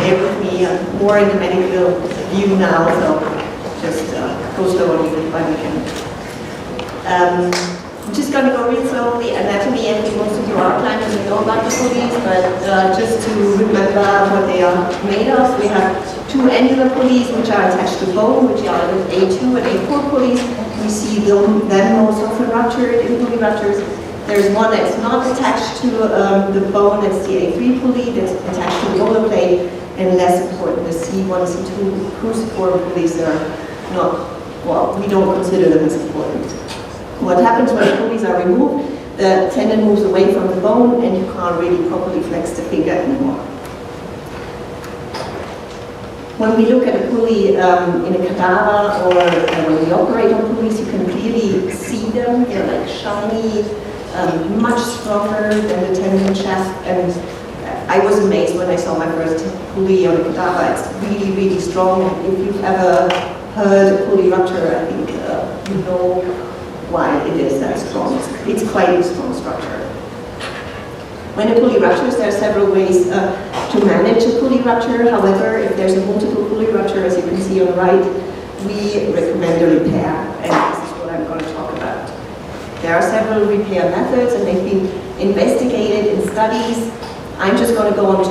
bear with me. I'm more in the medical view now, so just go slowly while we can. I'm just going to go real slowly. Anatomy, I think most of you are climbers and know about the pulleys, but just to remember what they are made of, we have two annular pulleys which are attached to bone, which are the A2 and A4 pulleys. We see them most often ruptured in pulley ruptures. There's one that's not attached to the bone, that's the A3 pulley, that's attached to the roller blade, and less important, the C1, C2 cruciform pulleys are not, well, we don't consider them as important. What happens when the pulleys are removed, the tendon moves away from the bone and you can't really properly flex the finger anymore. When we look at a pulley in a cadaver or when we operate on pulleys, you can clearly see them. They're like shiny, much stronger than the tendon shaft. And I was amazed when I saw my first pulley on a cadaver. It's really, really strong. If you've ever heard a pulley rupture, I think you know why it is that strong. It's quite a strong structure. When a pulley ruptures, there are several ways to manage a pulley rupture. However, if there's a multiple pulley rupture, as you can see on the right, we recommend a repair, and this is what I'm going to talk about. There are several repair methods, and they've been investigated in studies. I'm just going to go on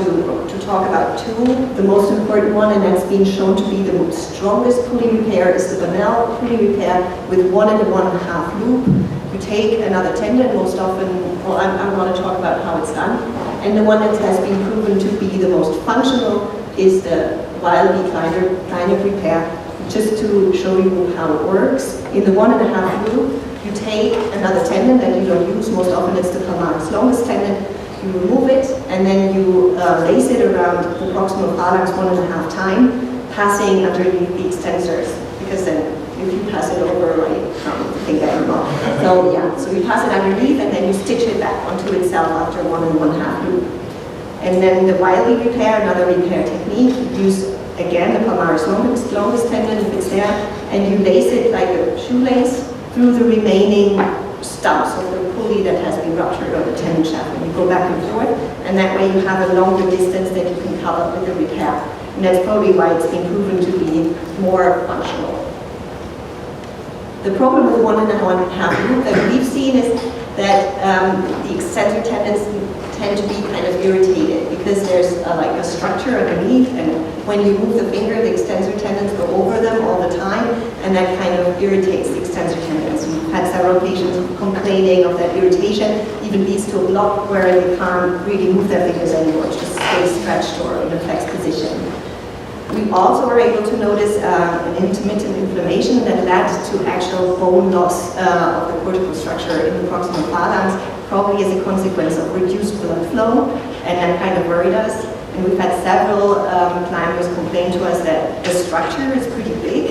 to talk about two. The most important one, and that's been shown to be the strongest pulley repair, is the Bonnell pulley repair with 1 1/2 loop. You take another tendon, most often, well, I'm going to talk about how it's done. And the one that has been proven to be the most functional is the Wiley Kleiner repair. Just to show you how it works, in the 1 1/2 loop, you take another tendon that you don't use, most often it's the palmaris longus tendon, you remove it, and then you lace it around the proximal phalanx 1 1/2 times, passing underneath the extensors, because then if you pass it over, I think I'm wrong. So yeah, so you pass it underneath and then you stitch it back onto itself after 1 1/2 loop. And then the Wiley repair, another repair technique, you use again the palmaris longus tendon if it's there, and you lace it like a shoelace through the remaining stumps of the pulley that has been ruptured on the tendon shaft. And you go back and forth, and that way you have a longer distance that you can cover with the repair. And that's probably why it's been proven to be more functional. The problem with 1 1/2 loop that we've seen is that the extensor tendons tend to be kind of irritated because there's like a structure underneath, and when you move the finger, the extensor tendons go over them all the time, and that kind of irritates the extensor tendons. We've had several patients complaining of that irritation, even leads to a block where they can't really move their fingers anymore, it just stays stretched or in a flexed position. We also were able to notice an intermittent inflammation that led to actual bone loss of the cortical structure in the proximal phalanx, probably as a consequence of reduced blood flow, and that kind of worried us. And we've had several climbers complain to us that the structure is pretty big,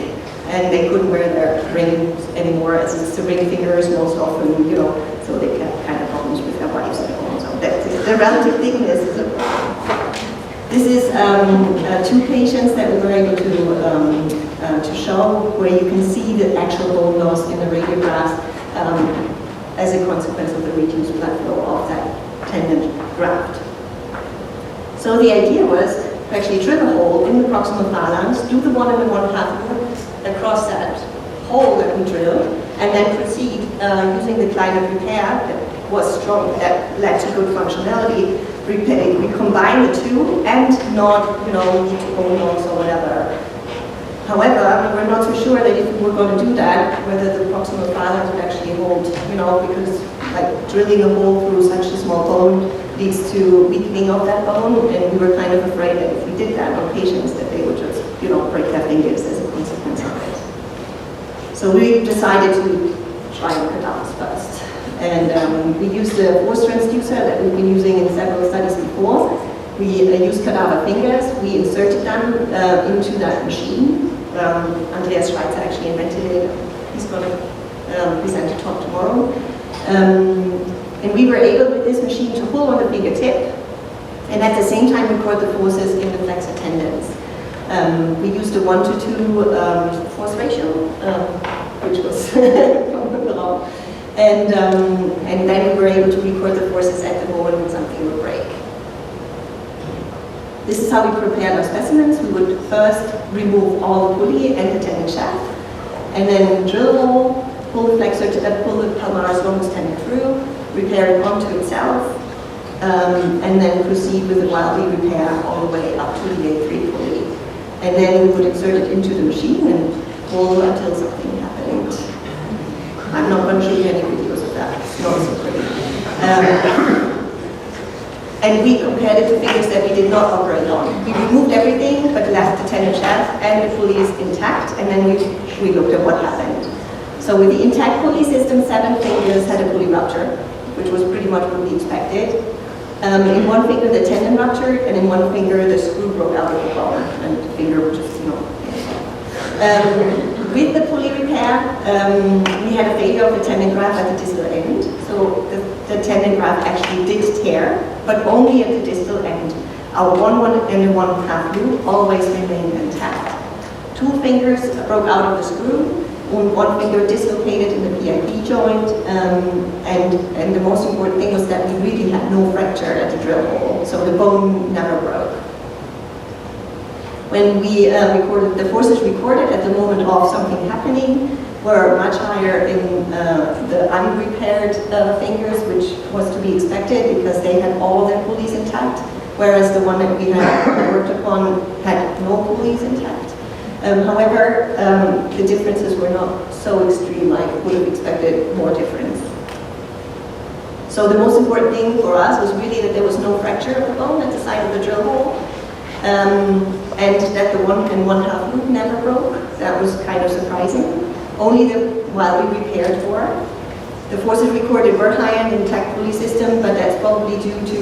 and they couldn't wear their rings anymore, as it's the ring fingers most often, you know, so they had kind of problems with their wives at home. So the relative thickness is a problem. This is two patients that we were able to show where you can see the actual bone loss in the radiographs as a consequence of the reduced blood flow of that tendon graft. So the idea was to actually drill a hole in the proximal phalanx, do the 1 1/2 loop across that hole that we drilled, and then proceed using the Kleiner repair that was strong, that led to good functionality. We combine the two and not, you know, need to bone loss or whatever. However, we're not so sure that if we were going to do that, whether the proximal phalanx would actually hold, you know, because like drilling a hole through such a small bone leads to weakening of that bone, and we were kind of afraid that if we did that on patients that they would just, you know, break their fingers as a consequence of it. So we decided to try cadavers first. And we used the force transducer that we've been using in several studies before. We used cadaver fingers. We inserted them into that machine. Andreas Schweitzer actually invented it. He's going to present a talk tomorrow. And we were able with this machine to pull on the fingertip and at the same time record the forces in the flexor tendons. We used a 1:2 force ratio, which was wrong. And then we were able to record the forces at the bone when something would break. This is how we prepared our specimens. We would first remove all the pulley and the tendon shaft, and then drill a hole, pull the palmaris longus tendon through, repair it onto itself, and then proceed with the wildly repair all the way up to the A3 pulley. And then we would insert it into the machine and pull until something happened. I'm not going to show you any videos of that. It's not so pretty. And we compared it to fingers that we did not operate on. We removed everything but left the tendon shaft and the pulleys intact, and then we looked at what happened. So with the intact pulley system, 7 fingers had a pulley rupture, which was pretty much what we expected. In one finger the tendon ruptured, and in one finger the screw broke out of the bone, and the finger just, with the pulley repair, we had a failure of the tendon graft at the distal end. So the tendon graft actually did tear, but only at the distal end. Our 1 and the 1/2 loop always remained intact. 2 fingers broke out of the screw, and 1 finger dislocated in the PIP joint, and the most important thing was that we really had no fracture at the drill hole, so the bone never broke. When we recorded, the forces recorded at the moment of something happening were much higher in the unrepaired fingers, which was to be expected because they had all their pulleys intact, whereas the one that we had worked upon had no pulleys intact. However, the differences were not so extreme. I would have expected more difference. So the most important thing for us was really that there was no fracture of the bone at the side of the drill hole. And that the 1 and 1/2 loop never broke. That was kind of surprising. Only while we repaired for it. The forces recorded were high in the intact pulley system, but that's probably due to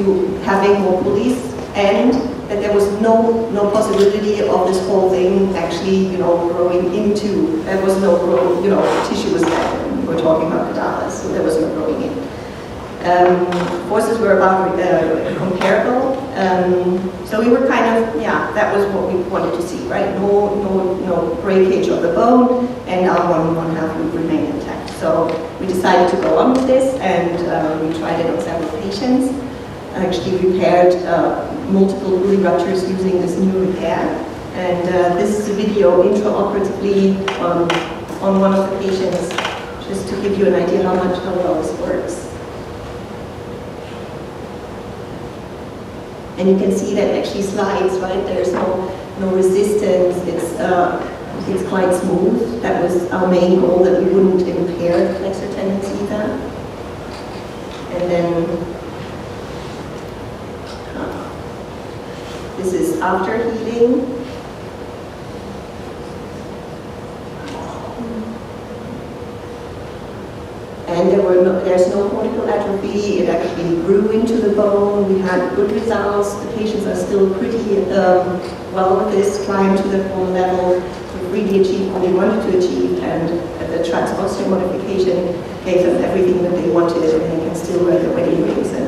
having more pulleys, and that there was no possibility of this whole thing actually, growing into. There was no growth, tissue was dead. We're talking about cadavers, so there was no growing in. Forces were about comparable. So we were kind of, that was what we wanted to see, right? No breakage of the bone, and our 1 and 1/2 loop remained intact. So we decided to go on with this, and we tried it on several patients. I actually repaired multiple pulley ruptures using this new repair. And this is a video intraoperatively on one of the patients, just to give you an idea how well this works. And you can see that it actually slides, right? There's no resistance. It's quite smooth. That was our main goal, that we wouldn't impair the flexor tendons either. And then this is after healing. And there's no cortical atrophy. It actually grew into the bone. We had good results. The patients are still pretty well with this, climbed to the full level. We really achieved what we wanted to achieve, and the transosteal modification gave them everything that they wanted, and they can still wear their wedding rings and